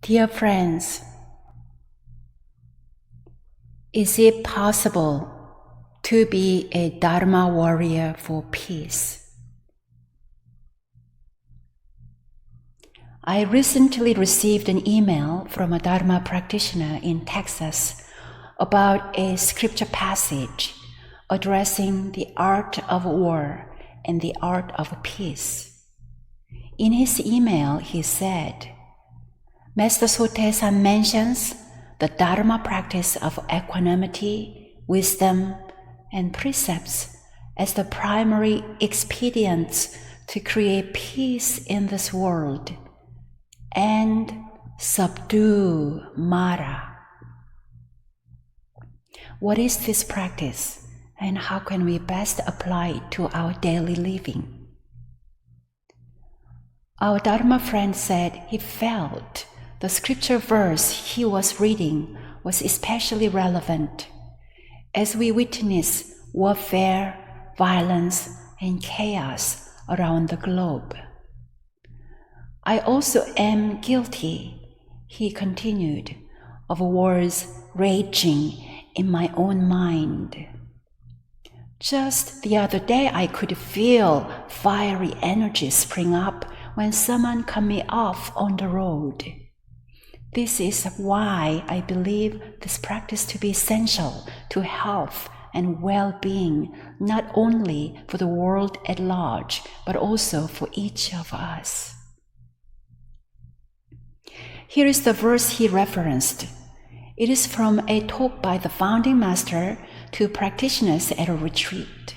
Dear friends, is it possible to be a Dharma warrior for peace? I recently received an email from a Dharma practitioner in Texas about a scripture passage addressing the art of war and the art of peace. In his email, he said, Master Sotaesan mentions the Dharma practice of equanimity, wisdom, and precepts as the primary expedients to create peace in this world and subdue Mara. What is this practice, and how can we best apply it to our daily living? Our Dharma friend said he felt the scripture verse he was reading was especially relevant as we witness warfare, violence, and chaos around the globe. I also am guilty, he continued, of wars raging in my own mind. Just the other day, I could feel fiery energy spring up when someone cut me off on the road. This is why I believe this practice to be essential to health and well-being, not only for the world at large, but also for each of us. Here is the verse he referenced. It is from a talk by the founding master to practitioners at a retreat.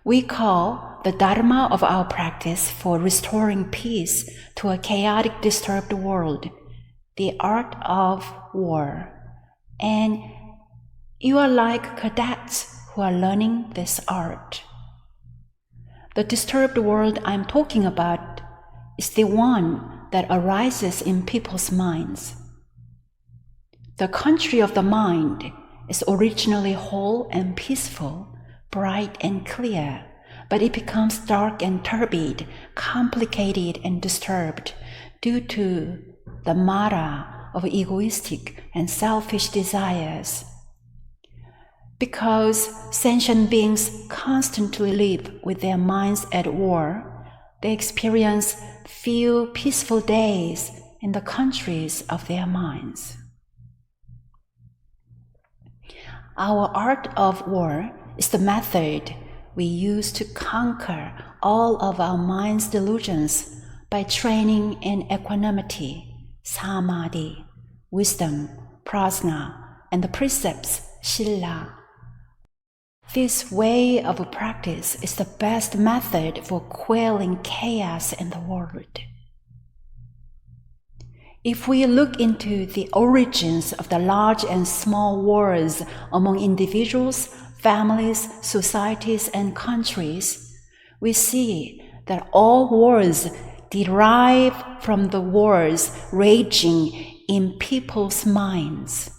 We call the Dharma of our practice for restoring peace to a chaotic, disturbed world the art of war. And you are like cadets who are learning this art. The disturbed world I'm talking about is the one that arises in people's minds. The country of the mind is originally whole and peaceful, bright and clear, but it becomes dark and turbid, complicated and disturbed due to the Mara of egoistic and selfish desires. Because sentient beings constantly live with their minds at war, they experience few peaceful days in the countries of their minds. Our art of war is the method we use to conquer all of our mind's delusions by training in equanimity, samadhi, wisdom, prajna, and the precepts, shila. This way of practice is the best method for quelling chaos in the world. If we look into the origins of the large and small wars among individuals, families, societies, and countries, we see that all wars derive from the wars raging in people's minds.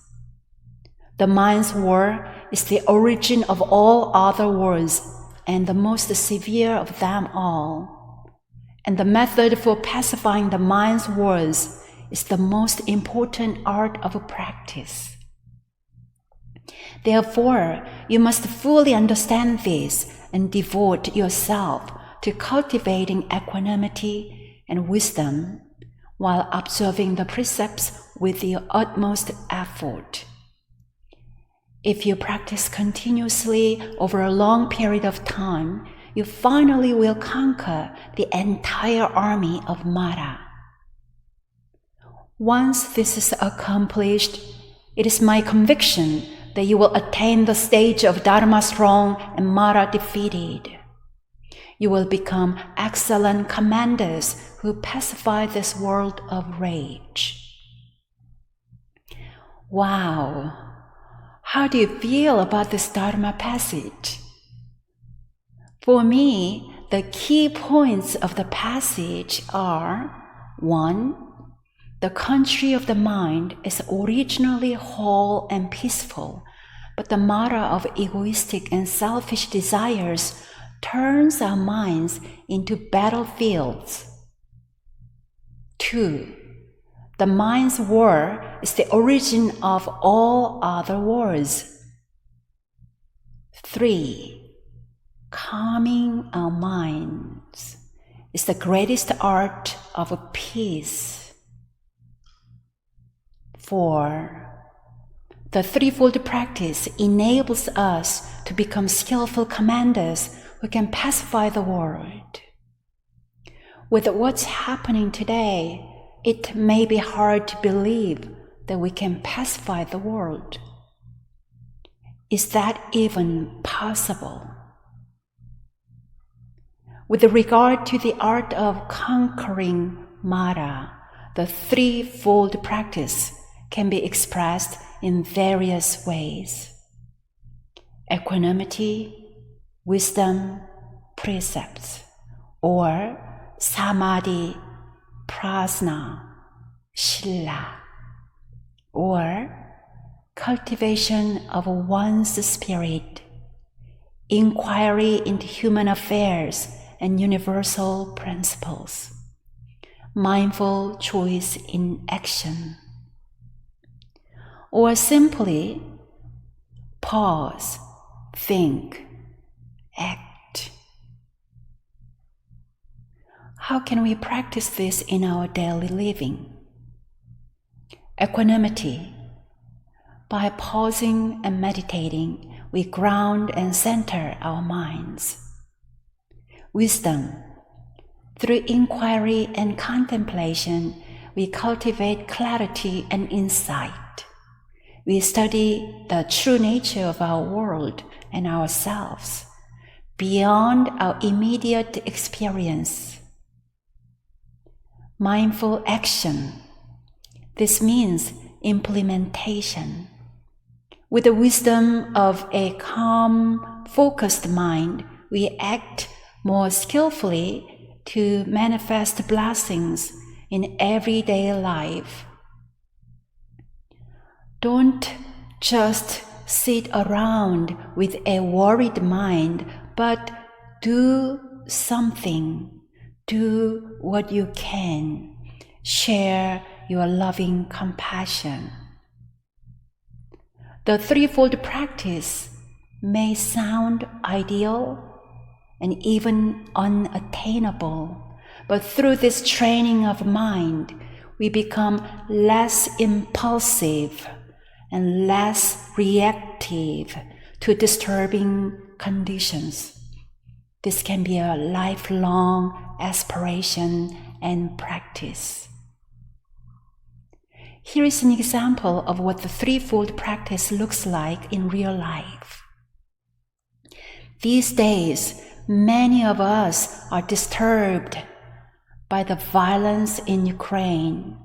The mind's war is the origin of all other wars and the most severe of them all. And the method for pacifying the mind's wars is the most important art of practice. Therefore, you must fully understand this and devote yourself to cultivating equanimity and wisdom while observing the precepts with the utmost effort. If you practice continuously over a long period of time, you finally will conquer the entire army of Mara. Once this is accomplished, it is my conviction that you will attain the stage of Dharma strong and Mara defeated. You will become excellent commanders who pacify this world of rage. Wow! How do you feel about this Dharma passage? For me, the key points of the passage are: 1. The country of the mind is originally whole and peaceful, but the Mara of egoistic and selfish desires turns our minds into battlefields. 2. The mind's world is the origin of all other worlds. 3. Calming our minds is the greatest art of peace. 4. The threefold practice enables us to become skillful commanders who can pacify the world. With what's happening today, it may be hard to believe that we can pacify the world. Is that even possible? With regard to the art of conquering Mara, the threefold practice can be expressed in various ways: equanimity, wisdom, precepts, or samadhi, prajna, shila, or cultivation of one's spirit, inquiry into human affairs and universal principles, mindful choice in action, or simply pause, think, act. How can we practice this in our daily living? Equanimity. By pausing and meditating, we ground and center our minds. Wisdom. Through inquiry and contemplation, we cultivate clarity and insight. We study the true nature of our world and ourselves beyond our immediate experience. Mindful action. This means implementation. With the wisdom of a calm, focused mind, we act more skillfully to manifest blessings in everyday life. Don't just sit around with a worried mind, but do something. Do what you can. Share your loving compassion. The threefold practice may sound ideal and even unattainable, but through this training of mind, we become less impulsive and less reactive to disturbing conditions. This can be a lifelong aspiration and practice. Here is an example of what the threefold practice looks like in real life. These days, many of us are disturbed by the violence in Ukraine.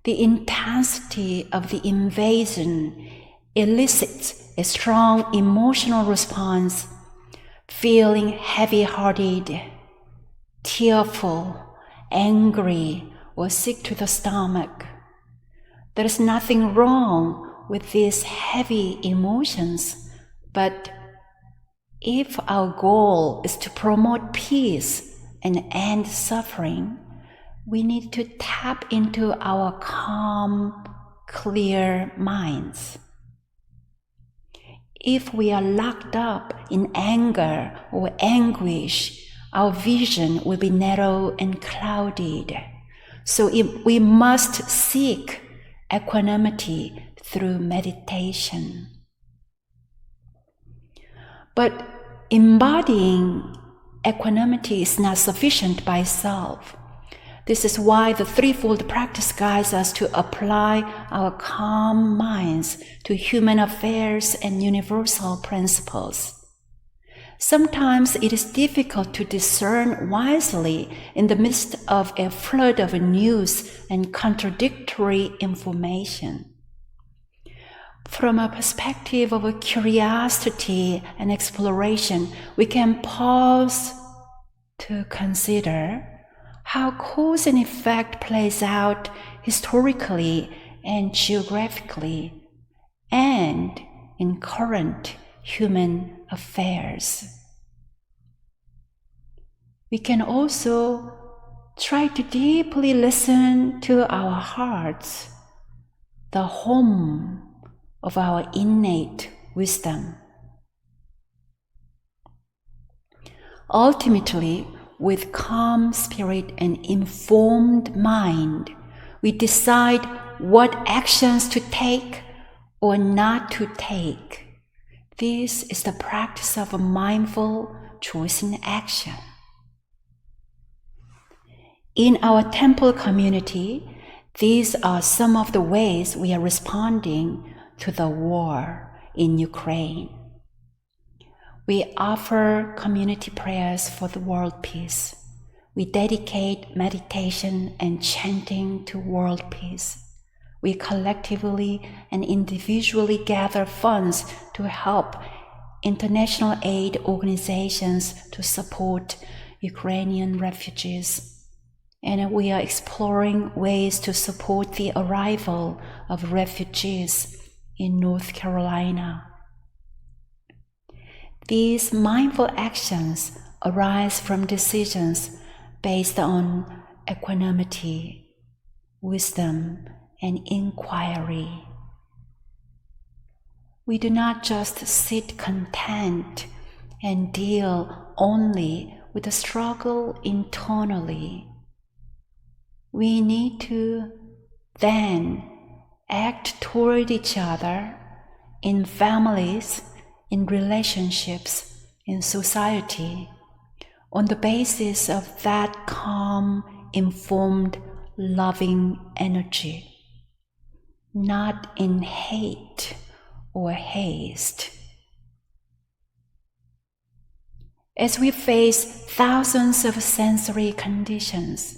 The intensity of the invasion elicits a strong emotional response, feeling heavy-hearted, tearful, angry, or sick to the stomach. There is nothing wrong with these heavy emotions, but if our goal is to promote peace and end suffering, we need to tap into our calm, clear minds. If we are locked up in anger or anguish, our vision will be narrow and clouded. So we must seek equanimity through meditation. But embodying equanimity is not sufficient by itself. This is why the threefold practice guides us to apply our calm minds to human affairs and universal principles. Sometimes it is difficult to discern wisely in the midst of a flood of news and contradictory information. From a perspective of curiosity and exploration, we can pause to consider how cause and effect plays out historically and geographically and in current human affairs. We can also try to deeply listen to our hearts, the home of our innate wisdom. Ultimately, with calm spirit and informed mind, we decide what actions to take or not to take. This is the practice of a mindful choice in action. In our temple community, these are some of the ways we are responding to the war in Ukraine. We offer community prayers for the world peace. We dedicate meditation and chanting to world peace. We collectively and individually gather funds to help international aid organizations to support Ukrainian refugees. And we are exploring ways to support the arrival of refugees in North Carolina. These mindful actions arise from decisions based on equanimity, wisdom, and inquiry. We do not just sit content and deal only with the struggle internally. We need to then act toward each other in families, in relationships, in society, on the basis of that calm, informed, loving energy, not in hate or haste. As we face thousands of sensory conditions,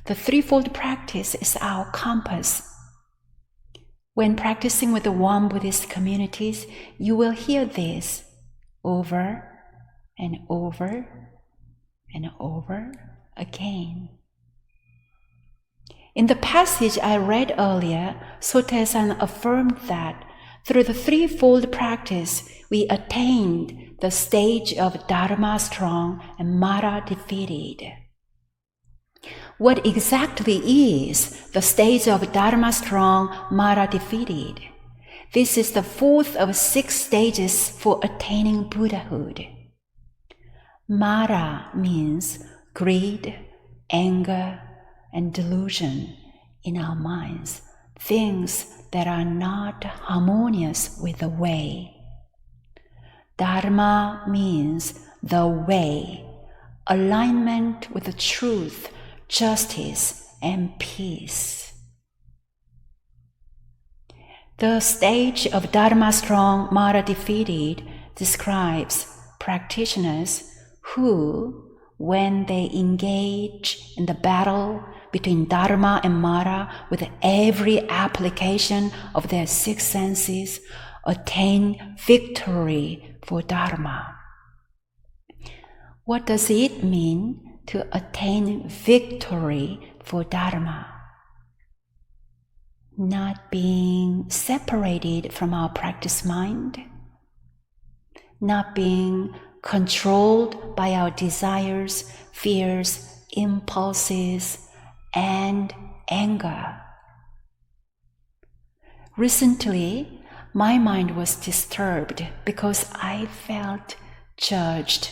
the threefold practice is our compass. When practicing with the Won Buddhist communities, you will hear this over and over and over again. In the passage I read earlier, Sotaesan affirmed that through the threefold practice, we attained the stage of Dharma strong and Mara defeated. What exactly is the stage of Dharma strong, Mara defeated? This is the fourth of 6 stages for attaining Buddhahood. Mara means greed, anger, and delusion in our minds, things that are not harmonious with the way. Dharma means the way, alignment with the truth, justice, and peace. The stage of Dharma strong, Mara defeated describes practitioners who, when they engage in the battle between Dharma and Mara with every application of their 6 senses, attain victory for Dharma. What does it mean to attain victory for Dharma? Not being separated from our practice mind, not being controlled by our desires, fears, impulses, and anger. Recently, my mind was disturbed because I felt judged,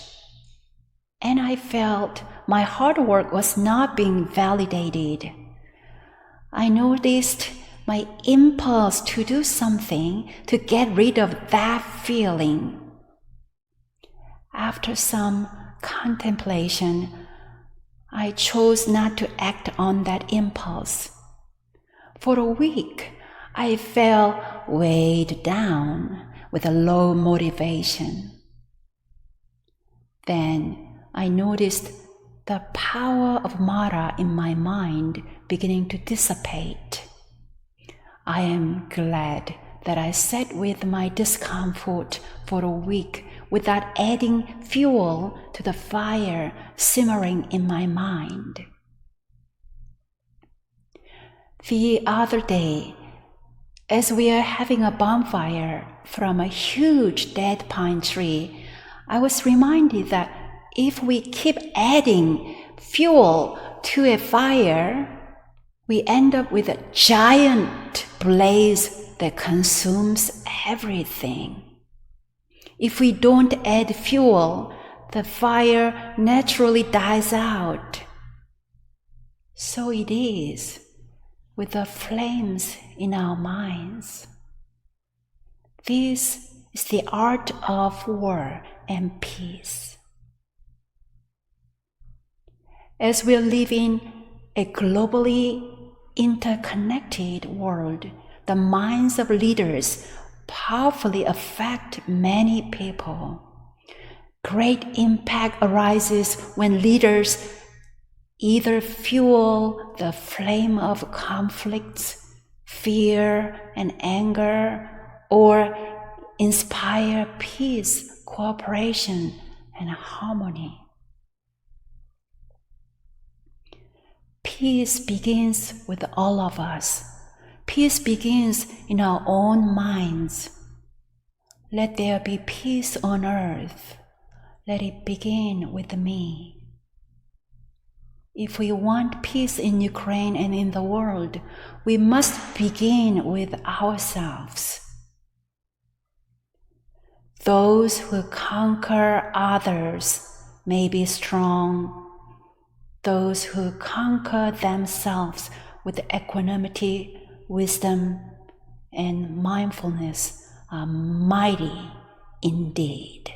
and I felt my hard work was not being validated. I noticed my impulse to do something to get rid of that feeling. After some contemplation, I chose not to act on that impulse. For a week, I felt weighed down with a low motivation. Then I noticed the power of Mara in my mind beginning to dissipate. I am glad that I sat with my discomfort for a week without adding fuel to the fire simmering in my mind. The other day, as we are having a bonfire from a huge dead pine tree, I was reminded that if we keep adding fuel to a fire, we end up with a giant blaze that consumes everything. If we don't add fuel, the fire naturally dies out. So it is with the flames in our minds. This is the art of war and peace. As we live in a globally interconnected world, the minds of leaders powerfully affect many people. Great impact arises when leaders either fuel the flame of conflicts, fear, and anger, or inspire peace, cooperation, and harmony. Peace begins with all of us. Peace begins in our own minds. Let there be peace on earth. Let it begin with me. If we want peace in Ukraine and in the world, we must begin with ourselves. Those who conquer others may be strong. Those who conquer themselves with equanimity, wisdom, and mindfulness are mighty indeed.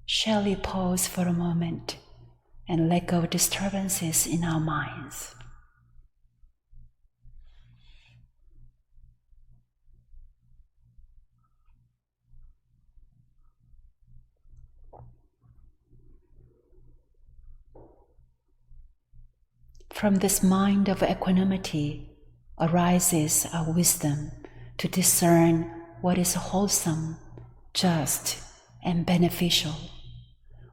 Shall we pause for a moment and let go of disturbances in our minds? From this mind of equanimity arises our wisdom to discern what is wholesome, just, and beneficial.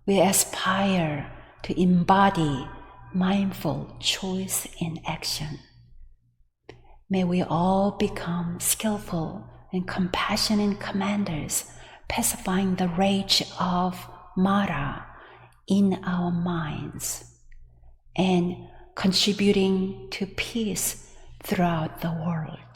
We aspire to embody mindful choice in action. May we all become skillful and compassionate commanders, pacifying the rage of Mara in our minds and contributing to peace throughout the world.